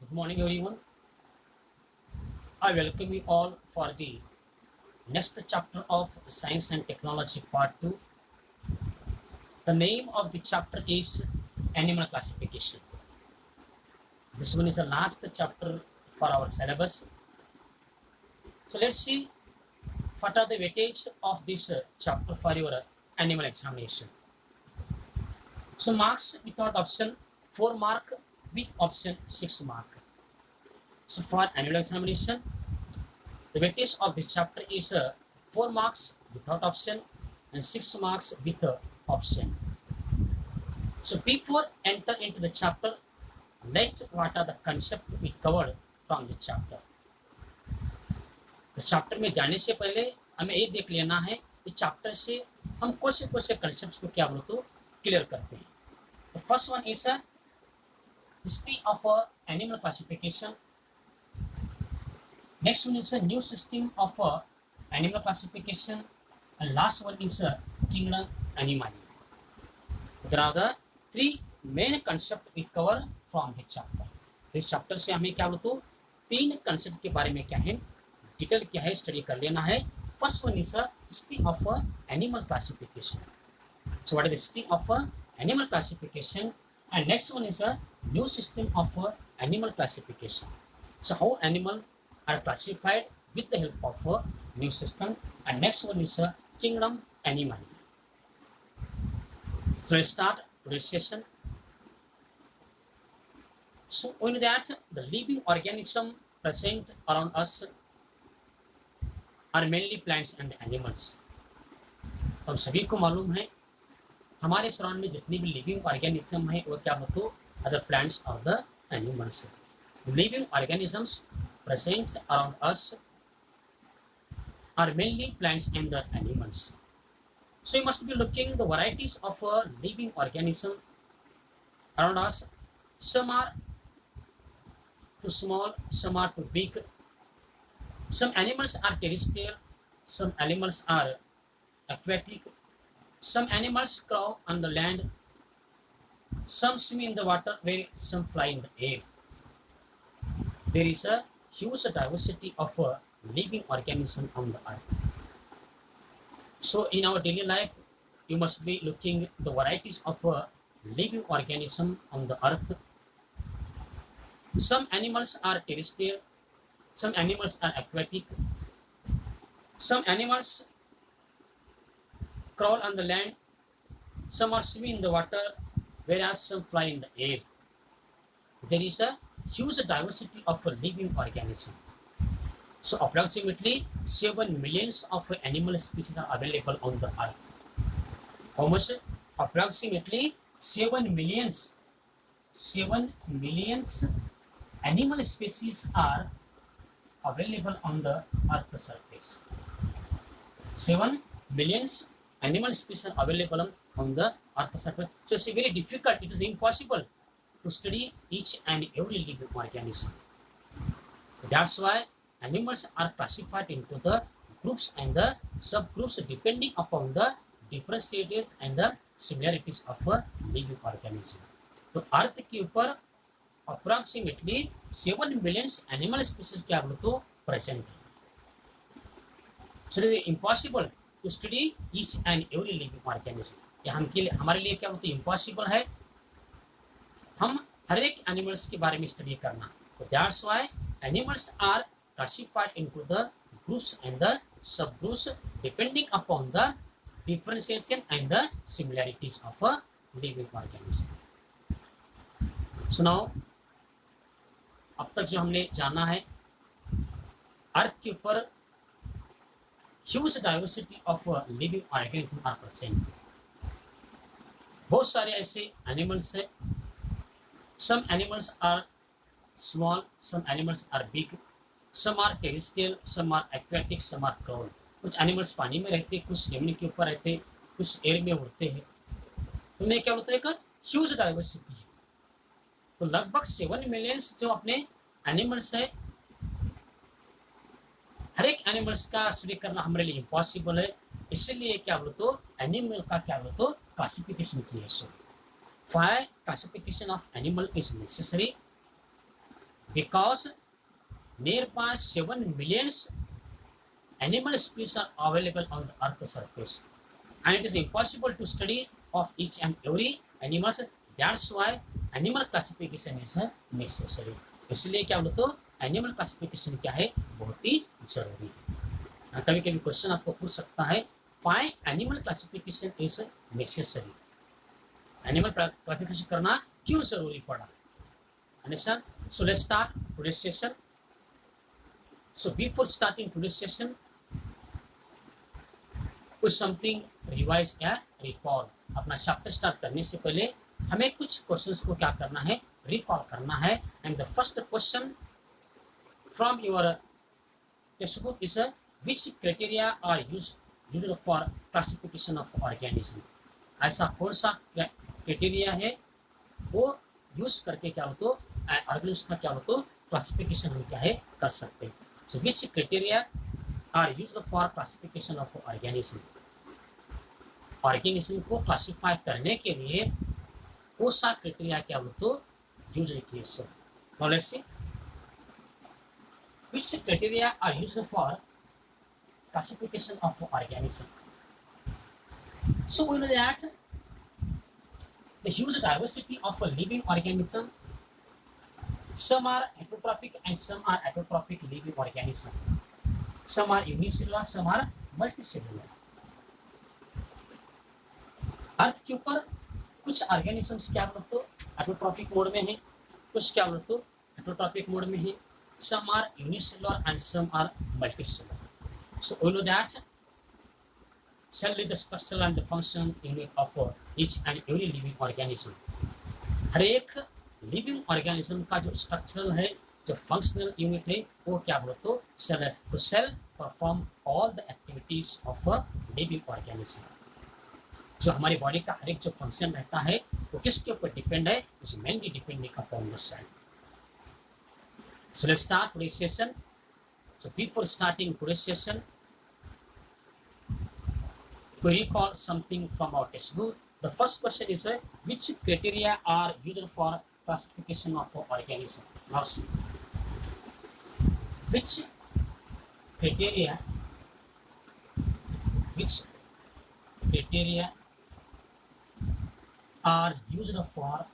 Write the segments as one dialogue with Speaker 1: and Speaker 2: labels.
Speaker 1: Good morning, everyone. I welcome you all for the next chapter of Science and Technology Part 2. The name of the chapter is Animal Classification. This one is the last chapter for our syllabus. So let's see what are the weightage of this chapter for your animal examination. So marks without option 4 mark, with option 6 mark. So for animal examination, the weightage of this chapter is 4 marks without option and 6 marks with option. So before enter into the chapter, let what are the concept we covered from the chapter. तो chapter में जाने से पहले हमें ये देख लेना है कि चैप्टर से हम कौन से कंसेप्ट को क्या बोलो तो क्लियर करते हैं. The first one is a history of animal classification. Next one is a new system of animal classification, and last one is a kingdom Animalia. There are the three main concepts we cover from this chapter. इस chapter से हमें क्या बोलते हो तीन concept के बारे में क्या है डिटेल क्या है स्टडी कर लेना है. First one is history of animal classification. So what is the history of animal classification, and next one is a new system of animal classification. So how animal are classified with the help of a new system, and next one is a kingdom Animalia. So let's start today's session. So we know that the living organism present around us are mainly plants and animals. तो हम सभी को मालूम है हमारे surround में जितनी भी लिविंग ऑर्गेनिज्म है वो क्या होते अदर प्लांट्स और the animals. Living organisms present around us are mainly plants and the animals. So you must be looking the varieties of a living organism around us. Some are too small, some are too big. Some animals are terrestrial, some animals are aquatic. Some animals crawl on the land, some swim in the water, where some fly in the air. There is a huge diversity of living organism on the earth. So in our daily life, you must be looking the varieties of living organism on the earth. Some animals are terrestrial, some animals are aquatic, some animals crawl on the land, some are swim in the water, whereas some fly in the air. There is a huge diversity of a living organism. So approximately 7 millions of animal species are available on the earth. How much? Approximately 7 millions. 7 millions animal species are available on the earth surface. 7 millions animal species are available on the earth surface. So it's very difficult, it is impossible to study each and every living organism. That's why animals are classified into the groups and the subgroups depending upon the differentiators and the similarities of a living organism. तो अर्थ के ऊपर approximately 7 millions animal species क्या बोलो तो present है. So it is impossible to study each and every living organism. ये हमारे लिए क्या बोलते इम्पॉसिबल है हम हर एक एनिमल्स के बारे में स्टडी करना. तो that's why animals are classified into the groups and the subgroups depending upon the differentiation and the similarities of a living organism. So now अब तक जो हमने जाना है अर्थ के ऊपर huge diversity of living organism are present. बहुत सारे ऐसे एनिमल्स है. Some animals are small, some animals are big, some are terrestrial, some are aquatic, some are crawl. कुछ एनिमल्स पानी में रहते, कुछ जमीन के ऊपर रहते, कुछ एयर में उड़ते हैं. तो मैं क्या बोलता है कि ह्यूज डाइवर्सिटी है. तो लगभग 7 मिलियंस जो अपने एनिमल्स है हर एक एनिमल्स का स्टडी करना हमारे लिए इम्पॉसिबल है. इसीलिए क्या बोलो तो एनिमल का क्या बोलो तो classification creation. Fire classification of animal is necessary. because nearby 7 millions animal species are available on the earth's surface, and it is impossible to study of each and every animals. That's why animal classification is necessary. इसलिए क्या बोलते हो, animal classification क्या है, बहुत ही जरूरी है। कभी कभी क्वेश्चन आपको पूछ सकता है, why animal classification is necessary, animal classification करना क्यों जरूरी पड़ा। Understand? So let's start today's session. So before starting today's session, कुछ समथिंग रिवाइज या रिकॉल, अपना चैप्टर स्टार्ट करने से पहले हमें कुछ क्वेश्चंस को क्या करना है, रिकॉल करना है। And the first question from your text book is which criteria are used for classification of organism. ऐसा कौन सा क्राइटेरिया है वो यूज करके क्या हो तो ऑर्गेनिज्म का क्या हो तो क्लासिफिकेशन हम क्या है कर सकते हैं। So which criteria are used for classification of organism. Organism को क्लासिफाई करने के लिए कौन सा क्राइटेरिया क्या हो तो यूज किए। So now let's see which criteria are used for classification of organism. So we know that the huge diversity of a living organism, some are heterotrophic and some are autotrophic living organism, some are unicellular, some are multicellular. अर्थ के ऊपर कुछ organisms क्या बोलते हो autotrophic mode में है, कुछ क्या बोलते हो हेटरोट्रॉपिक मोड में है, some are unicellular and some are multicellular. So we know that cell is the structural and the function unit of each and every living organism. हर एक लिविंग ऑर्गेनिज्म का जो स्ट्रक्चरल है, जो फंक्शनल यूनिट है वो क्या बोलते हो सेल है। तो cell perform all the activities of a living organism. जो हमारी बॉडी का हर एक जो फंक्शन रहता है वो किसके ऊपर डिपेंड है, is mainly depending upon the cell. So let's start today's session. So before starting today's session, we recall something from our textbook. The first question is which criteria are used for classification of organism. Now see, which criteria are used for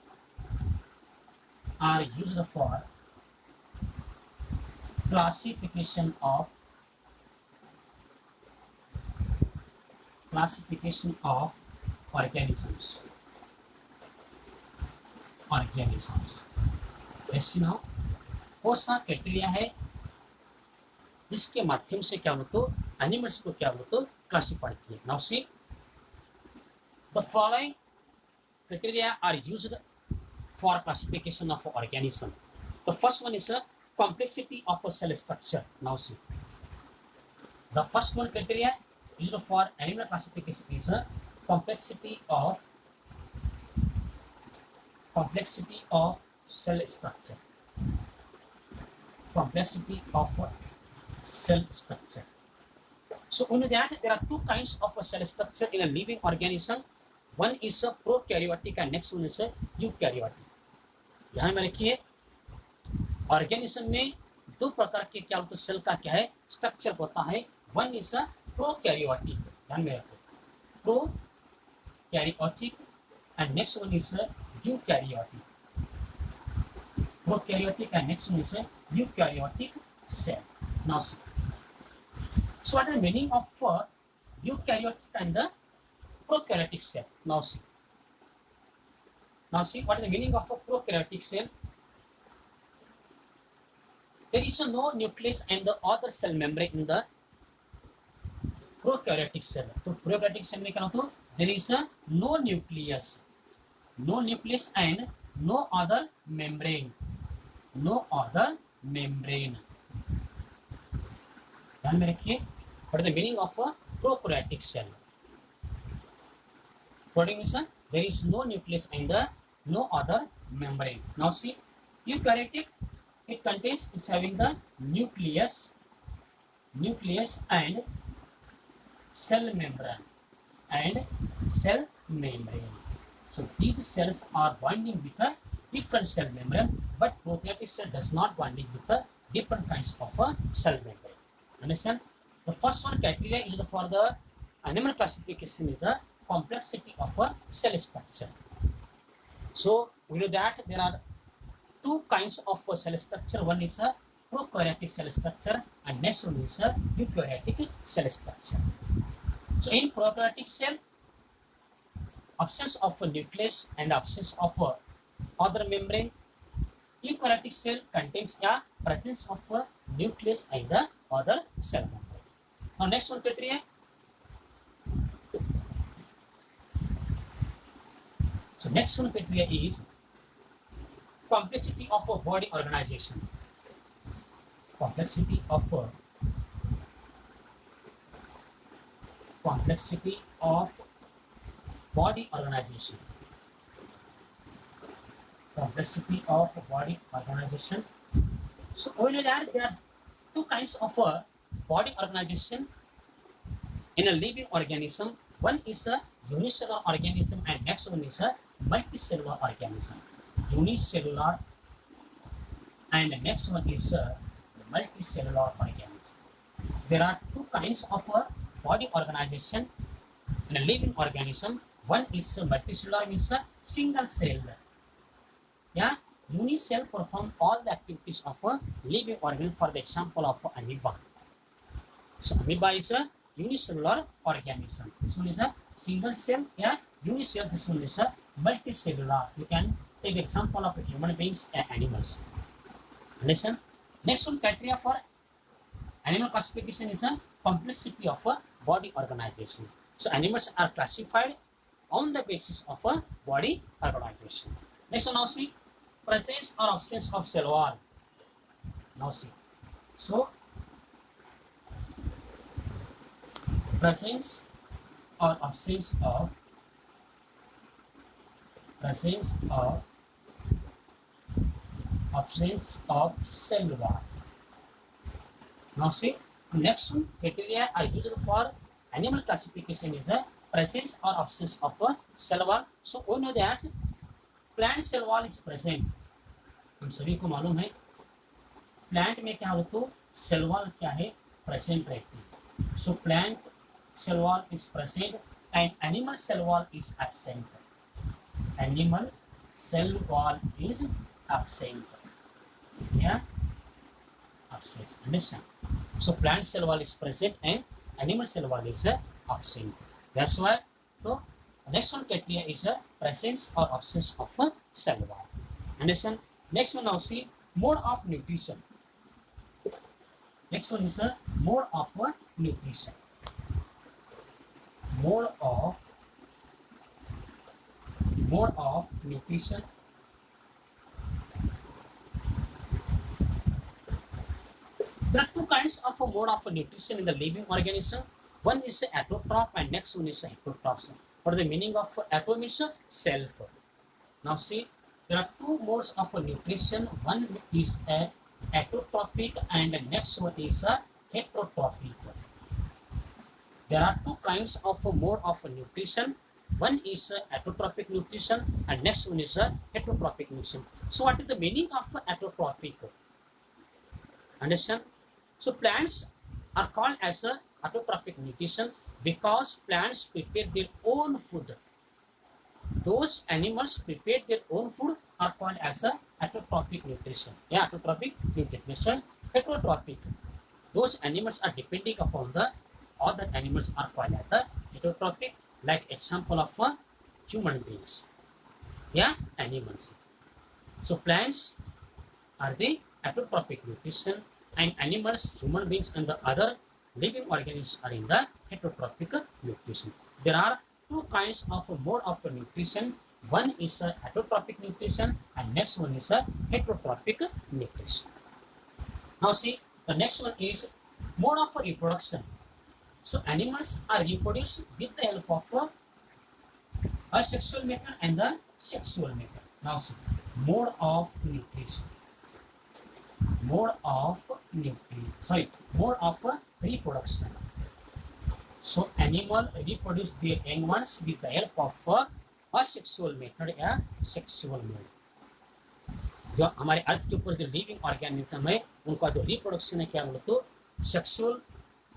Speaker 1: classification of organisms. Let's see now, कौन सा criteria है जिसके माध्यम से क्या बोलते हो animals को क्या बोलते हो क्लासिफाई किए। Now see the following criteria are used for classification of organism. The first one is complexity of a cell structure. Now see, the first one criteria used for animal classification is complexity of cell structure. Complexity of cell structure. So only that there are two kinds of cell structure in a living organism. One is a prokaryotic and next one is a eukaryotic. ध्यान में रखिए, organism में दो प्रकार के क्या होता है सेल का क्या है स्ट्रक्चर होता है। वन इज अ प्रोकैरियोटिक, ध्यान में रखो, prokaryotic and next one is eukaryotic. Prokaryotic and next one is eukaryotic cell. Now see, so what is the meaning of eukaryotic and the prokaryotic cell? Now see, what is the meaning of a prokaryotic cell? There is no nucleus and the other cell membrane in the prokaryotic cell. तो prokaryotic cell में क्या होता है, there is no nucleus and no other membrane. ध्यान में रखिए, what is the meaning of a prokaryotic cell? Prokaryotic means there is no nucleus and no other membrane. Now see, eukaryotic, it contains, it's having the nucleus and cell membrane. So these cells are binding with different cell membrane, but prokaryotic cell does not bonding with the different kinds of cell membrane. Understand? The first one criteria is for the animal classification is the complexity of a cell structure. So we know that there are two kinds of cell structure. One is a prokaryotic cell structure and next one is a eukaryotic cell structure. So in prokaryotic cell, absence of a nucleus and absence of a other membrane. Eukaryotic cell contains a presence of a nucleus and the other cell membrane. Now next one criteria. So next one criteria is complexity of a body organization. Complexity of body organization. Complexity of body organization. So we know that there are two kinds of body organization in a living organism. One is a unicellular organism and next one is a multicellular organism. Unicellular and the next one is a multicellular organism. There are two kinds of body organization in a living organism. One is a multicellular, means a single cell. Yeah, unicell perform all the activities of a living organism. For the example of amoeba. So amoeba is a unicellular organism. This one is a single cell. Yeah, unicell. This one is a multicellular. You can take example of human beings and animals. Listen. Next one criteria for animal classification is a complexity of a body organization. So animals are classified on the basis of a body organization. Next one, now see presence or absence of cell wall. Now see. So presence or absence of cell wall. Now see, next one criteria are used for animal classification is a presence or absence of a cell wall. So we know that plant cell wall is present. हम सभी को मालूम है plant में क्या हो तो cell wall क्या है, प्रेजेंट रहती है. So plant cell wall is present and animal cell wall is absent. Animal cell wall is absent. या absent. Understand? So plant cell wall is present and animal cell wall is absent. That's why. So next one criteria is a presence or absence of a cell wall. Understand? Next one now see mode of nutrition. Next one is a mode of nutrition. Mode of nutrition. There are two kinds of a mode of nutrition in the living organism. One is autotroph and next one is heterotroph. What is the meaning of auto means self. Now see, there are two modes of nutrition. One is autotrophic and the next one is heterotrophic. There are two kinds of mode of nutrition. One is autotrophic nutrition and next one is heterotrophic nutrition. So what is the meaning of autotrophic? Understand? So plants are called as autotrophic nutrition because plants prepare their own food. Those animals prepare their own food are called as autotrophic nutrition. Yeah, autotrophic nutrition. Heterotrophic. Those animals are depending upon the other animals are called as heterotrophic. Like example of human beings. Yeah, animals. So plants are the autotrophic nutrition. And animals, human beings and the other living organisms are in the heterotrophic nutrition. There are two kinds of mode of nutrition. One is autotrophic nutrition and next one is heterotrophic nutrition. Now see, the next one is mode of reproduction. So animals are reproduced with the help of asexual method and the sexual method. Now see, mode of nutrition. Mode of reproduction. So animal reproduce their young ones with the help of asexual method, a sexual mode. जो हमारे अर्थ के ऊपर जो living organism है उनका जो reproduction है क्या बोले तो सेक्सुअल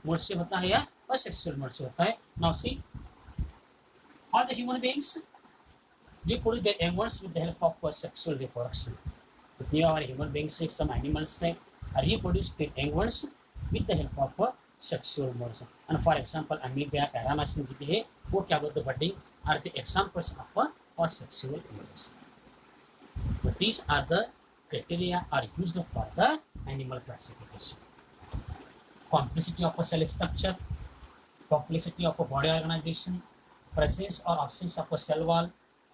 Speaker 1: मोड से होता है या असेक्सुअल मोड से होता है। Now see all the human beings reproduce their young ones with the help of sexual reproduction. जितने हमारे ह्यूमन बीइंग्स है some animals हैं reproduce their young ones with the help of sexual modes. And for example amoeba paramecium जितने हैं वो क्या बोलते हैं budding are the examples of sexual modes. But these are the criteria are used for the animal classification. Complexity of a cell structure, complexity of a body organization, presence or absence of a cell wall,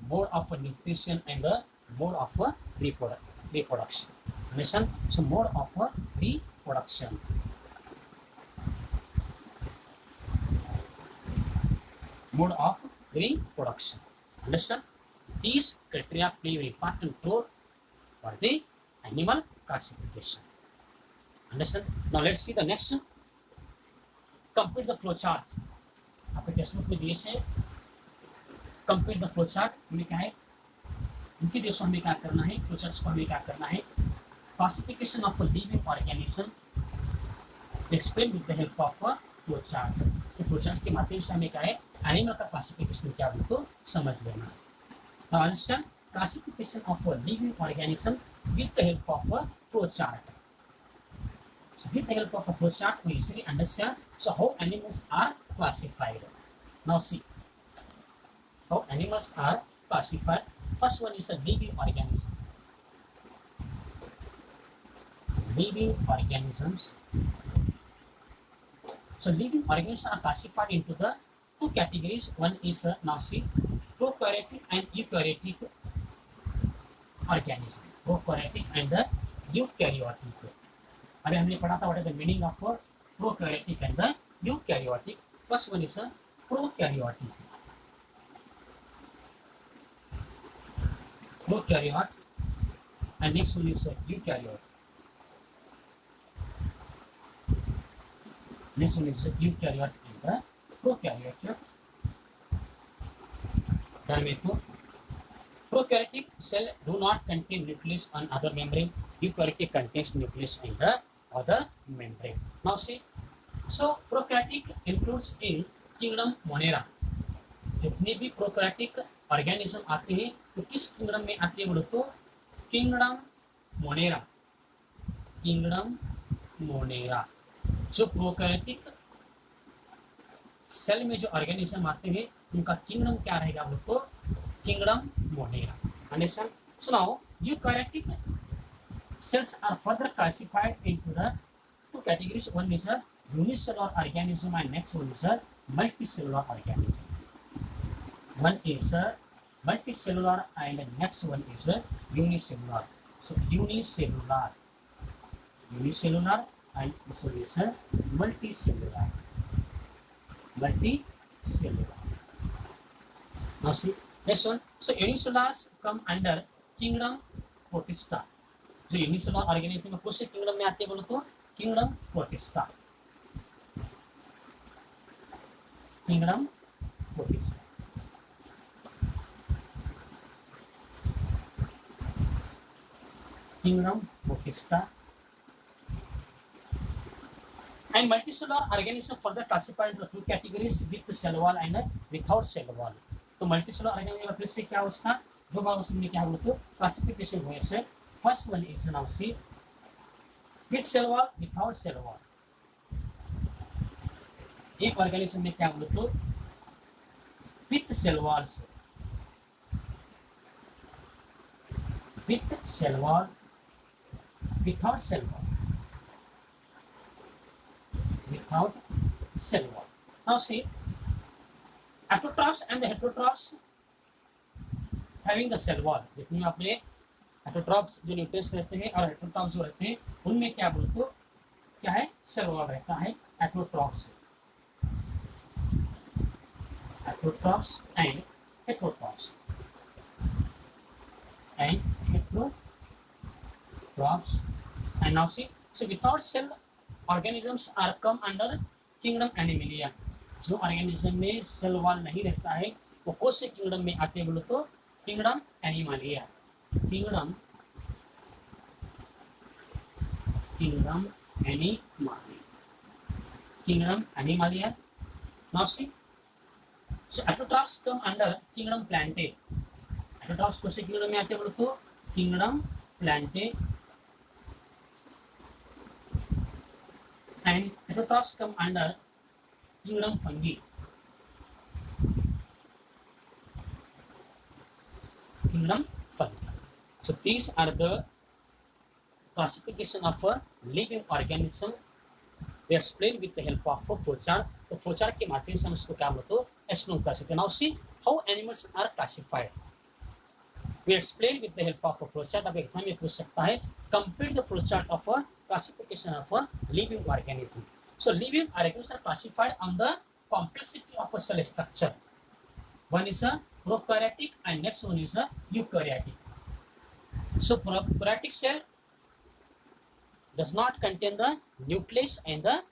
Speaker 1: mode of nutrition and the mode of reproduction. Understand? So mode of reproduction. Mode of reproduction. Understand? These criteria play an important role for the animal classification. Understand? Now let's see the next. Complete the flow chart. आपके text book में दिए से complete the flow chart हमें क्या है इनकी देशों में क्या करना है फ्लो चार्ट को हमें क्या करना है classification of a living organism explain with the help of flow chart. तो फ्लो चार्ट के माध्यम से हमें क्या है एनिमल का क्लासिफिकेशन क्या बोले तो समझ लेना। Now understand classification of a living organism with the help of flow chart. So with the help of a flow chart, we usually understand how animals are classified. Now see how animals are classified. First one is a living organism. Living organisms. So living organisms are classified into the two categories. One is now see prokaryotic and eukaryotic organism. Prokaryotic and the eukaryotic. अभी हमने पढ़ा था what is the meaning of prokaryotic and the eukaryotic. First one is a prokaryotic. Prokaryote and next one is a eukaryote. Next one is a eukaryote and the prokaryote. Done with two. Prokaryotic cell do not contain nucleus on other membrane. Eukaryotic contains nucleus in the other membrane. Now see, so prokaryotic includes in kingdom Monera. जितने भी prokaryotic organism आते हैं तो किस kingdom में आते हैं बोलो तो किंगडम मोनेरा। किंगडम मोनेरा जो प्रोकैरियोटिक सेल में जो ऑर्गेनिज्म आते हैं उनका किंगडम क्या रहेगा बोलो तो kingdom Monera. Understand? So now eukaryotic cells are further classified into the two categories. One is a unicellular organism and next one is a multicellular organism. One is a multicellular and the next one is a unicellular. So unicellular and this one is a multicellular. Now see next one. So unicellulars come under kingdom Protista. जो unicellular organism में कौन से kingdom में आते हैं बोलो तो kingdom protista. Kingdom protista. Kingdom protista and multicellular organism further classified into two categories with cell wall and without cell wall. तो मल्टीसेलुलर ऑर्गेनिज्म फिर से क्या उसका दो भाग उसमें क्या बोलो तो क्लासिफिकेशन हुए से first one is now see with cell wall without cell wall. एक ऑर्गेनिज्म में क्या बोलो तो with cell walls, with cell wall, without cell wall, without cell wall. Now see autotrophs and the heterotrophs having the cell wall. जितनी आपने heterotrophs जो nucleus रहते हैं और हेटरोट्रॉप्स जो रहते हैं उनमें क्या बोलो तो क्या है सेल वॉल रहता है heterotrophs and heterotrophs and now see so without cell organisms are come under kingdom Animalia. जो ऑर्गेनिज्म में सेल वॉल नहीं रहता है वो कौन से किंगडम में आते बोलो तो kingdom Animalia. Kingdom kingdom Animalia. Kingdom Animalia. Now see, so Atotrophs come under kingdom Plantae. Atotrophs कौन से kingdom में आते हैं बोलो तो kingdom Plantae, and Atotrophs come under kingdom Fungi. Kingdom Fungi. So these are the classification of a living organism. We explain with the help of a flowchart. तो flowchart के माध्यम से हम इसको क्या बोलते हैं एक्सप्लेन कर सकते हैं. Now see how animals are classified. We explain with the help of a flowchart. अब एग्जाम में पूछ सकता है complete the flowchart of a classification of a living organism. So living organisms are classified on the complexity of a cell structure. One is a prokaryotic and next one is a eukaryotic. So prokaryotic cell does not contain the nucleus and the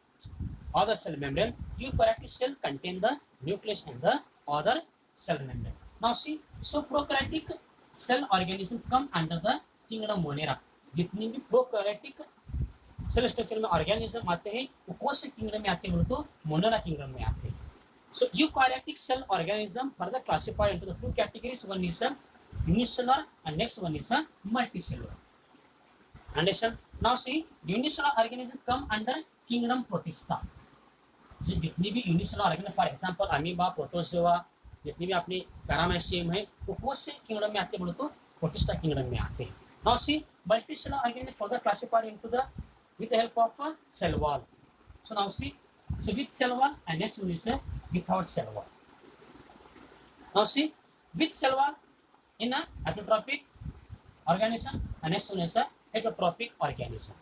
Speaker 1: other cell membrane. Eukaryotic cell contain the nucleus and the other cell membrane. Now see, so prokaryotic cell organism come under the kingdom Monera. जितनी भी prokaryotic cell structure में organism आते हैं वो कौन से kingdom में आते हैं बोलो तो मोनेरा किंगडम में आते हैं. So eukaryotic cell organism further classified into the two categories. One is a unicellular and next one is a multicellular. Understand? Now see, unicellular organism come under kingdom Protista. जो जितनी भी unicellular organism for example amoeba, protozoa, जितनी भी अपनी paramecium है वो कौन से किंगडम में आते हैं बोलो तो प्रोटिस्टा किंगडम में आते हैं. Now see, multicellular organism further classified into the with the help of a cell wall. So now see, so with cell wall and next one is a without cell wall. Now see, with cell wall in a autotrophic organism and next one is a heterotrophic organism.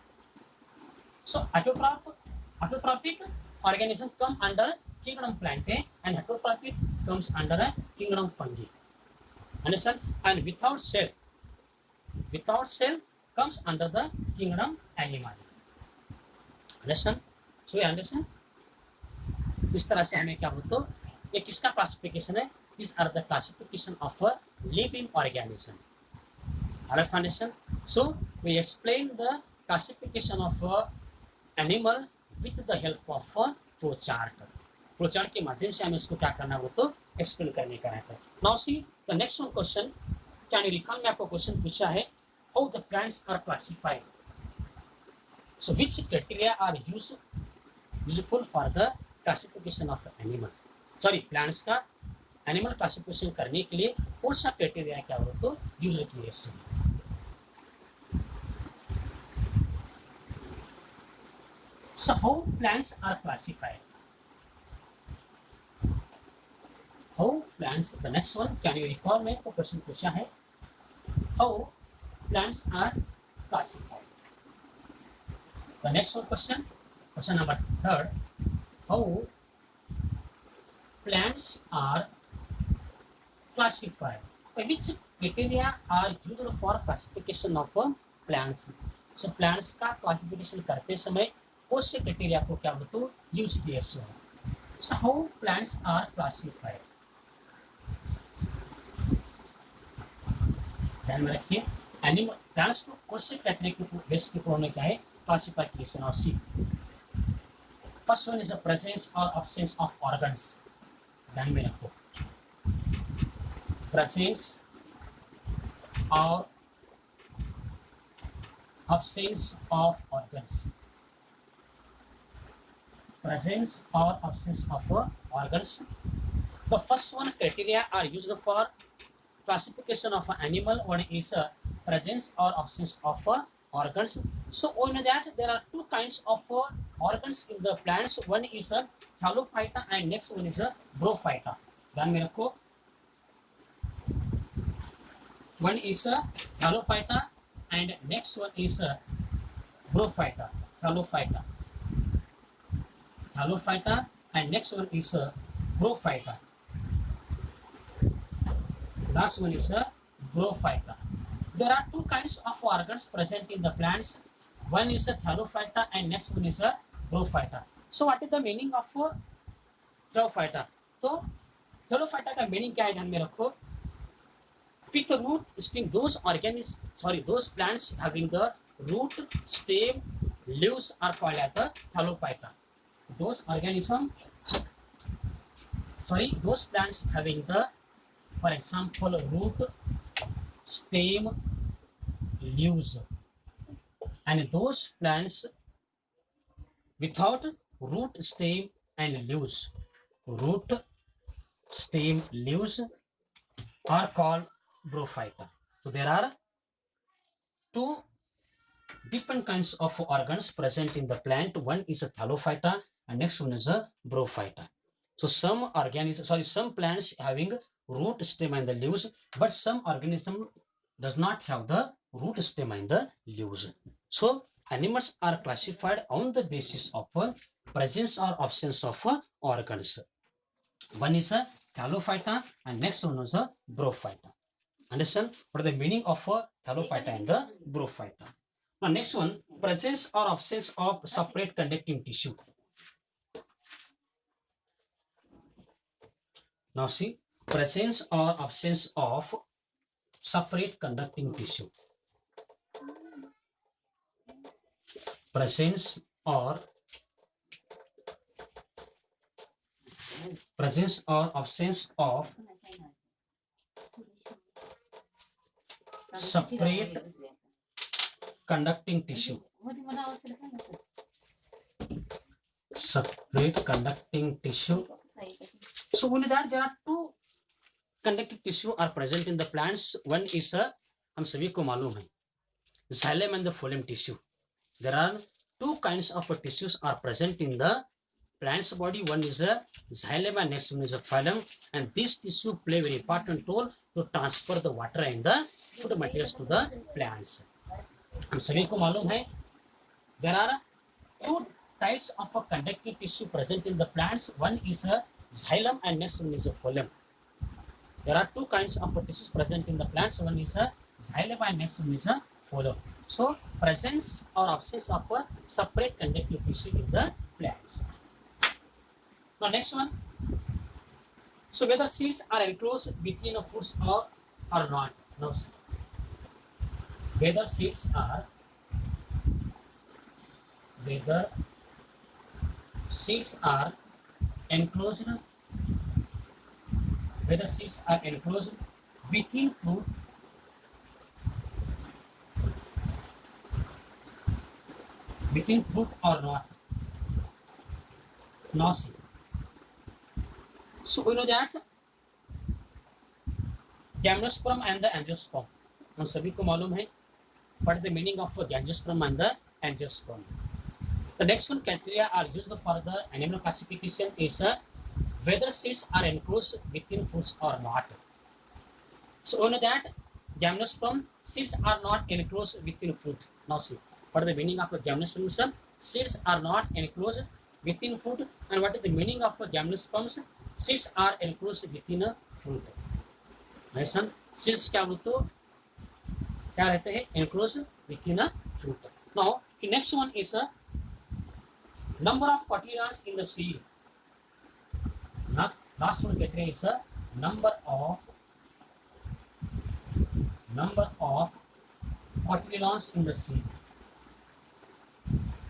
Speaker 1: So autotrophic organism come under kingdom Plantae and heterotrophic comes under a kingdom Fungi. Understand? And without cell comes under the kingdom Animalia. Understand? So you understand? इस तरह से हमें क्या बोलते हो ये किसका classification है. These are the classification of a living organism. Understand? So we explain the classification of a animal with the help of a flowchart. Flowchart के माध्यम से हमें इसको क्या करना है वो तो एक्सप्लेन करने का रहता है. Now see the next one question. क्या नहीं लिखा मैं आपको क्वेश्चन पूछा है how the plants are classified. So which criteria are useful for the classification of animal. Sorry plants का एनिमल क्लासिफिकेशन करने के लिए कौन सा क्राइटेरिया क्या हो तो यूज किए. So how plants are classified? How plants, the next one, can you recall मैं को क्वेश्चन पूछा है how plants are classified. The next one question number 3, how plants are classified. Which criteria are used for classification of plants? So plants का classification करते समय कौन से criteria को क्या बोलते हो यूज किया. So how plants are classified. ध्यान में रखिए एनिमल प्लांट्स को कौन से क्राइटेरिया के बेस पे उन्होंने क्या है क्लासिफिकेशन और सी. First one is the presence और अब्सेंस ऑफ ऑर्गन्स. ध्यान में रखो प्रेजेंस और absence of organs. Presence or absence of organs. The first one criteria are used for classification of an animal. One is presence or absence of organs. So we know that there are two kinds of organs in the plants. One is thallophyta and next one is brophyta. ध्यान में रखो. One is thallophyta and next one is brophyta. Thallophyta and next one is brophyta. Last one is brophyta. There are two kinds of organs present in the plants. One is thallophyta and next one is brophyta. So what is the meaning of thallophyta? तो thallophyta का meaning क्या है ध्यान में रखो. With root stem, those plants having the root, stem, leaves are called as the Thallophyta. Those organisms, those plants having the, for example, root, stem, leaves, and those plants without root, stem, and leaves, root, stem, leaves are called brophyta. So there are two different kinds of organs present in the plant. One is a Thallophyta and next one is a brophyta. So some some plants having root, stem, and the leaves, but some organism does not have the root, stem, and the leaves. So animals are classified on the basis of presence or absence of organs. One is a Thallophyta and next one is a brophyta. Understand what the meaning of a Thallophyta and the brophyta. Now next one, presence or absence of separate conducting tissue. Now see, presence or absence of separate conducting tissue. Presence or absence of separate conducting tissue. Separate conducting tissue. So only that there are two conductive tissue are present in the plants. One is हम सभी को मालूम है xylem and the phloem tissue. There are two kinds of tissues are present in the plant's body. One is a xylem and next one is a phloem, and this tissue play very important role to transfer the water and the food materials to the plants. हम सभी को मालूम है there are two types of a conductive tissue present in the plants. One is a xylem and next one is a phloem. There are two kinds of tissues present in the plants. One is a xylem and next one is a phloem. So presence or absence of a separate conductive tissue in the plants. Now next one. So whether seeds are enclosed within a fruits or not. Now whether seeds are enclosed within fruit or not. Now see. So we know that gymnosperm and the angiosperm. हम सभी को मालूम है what is the meaning of gymnosperm and the angiosperm. The next one criteria are used for the animal classification is whether seeds are enclosed within fruits or not. So we know that gymnosperm seeds are not enclosed within fruit. Now see, what is the meaning of gymnosperm? Seeds are not enclosed within fruit. And what is the meaning of gymnosperms? Seeds are enclosed within a fruit. Listen, seeds क्या रहते हैं? Enclosed within a fruit. Now the next one is a number of cotyledons in the seed. Last one criteria is a number of cotyledons in the seed.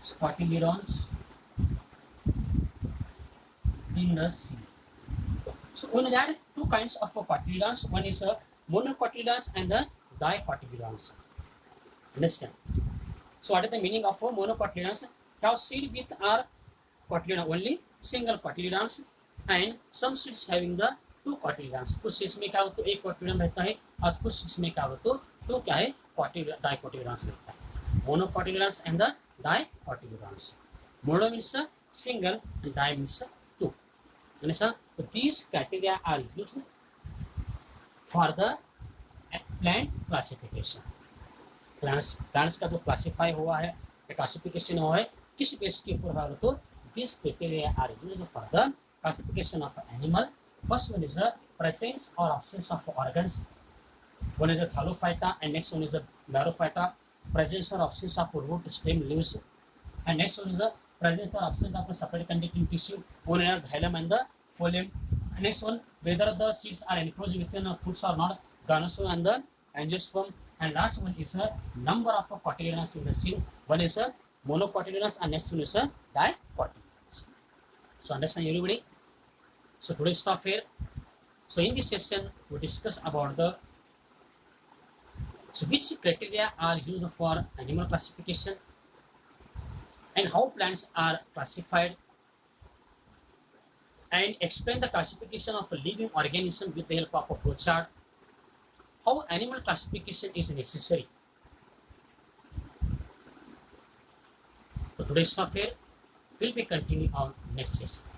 Speaker 1: So, cotyledons in the seed. So we know that two kinds of cotyledons. One is a monocotyledons and the dicotyledons. Understand? So what is the meaning of monocotyledons? Have seed with are cotyledon only single cotyledons, and some seeds having the two cotyledons. कुछ seeds में क्या होता है एक cotyledon रहता है और कुछ seeds में क्या होता है तो क्या है dicotyledons रहता है. Monocotyledons and the dicotyledons. Mono means single and di means two. Understand? So these criteria are used for the plant classification. Plants का जो classify हुआ है, classification हुआ है, किस बेस के ऊपर है तो these criteria are used for the classification of animal. First one is the presence or absence of organs. One is a Thallophyta and next one is a Brophyta. Presence or absence of root, stem, leaves, and next one is the presence or absence of a separate conducting tissue. One is xylem and the phloem. And next one, whether the seeds are enclosed within fruits or not. Gymnosperm and the angiosperm. And last one is a number of cotyledons in the seed. One is a monocotyledonous, and next one is a dicotyledonous. So understand everybody? So today stop here. So in this session we discuss about the which criteria are used for animal classification and how plants are classified, and explain the classification of a living organism with the help of a flowchart, how animal classification is necessary. So today's stop here will be continued on next session.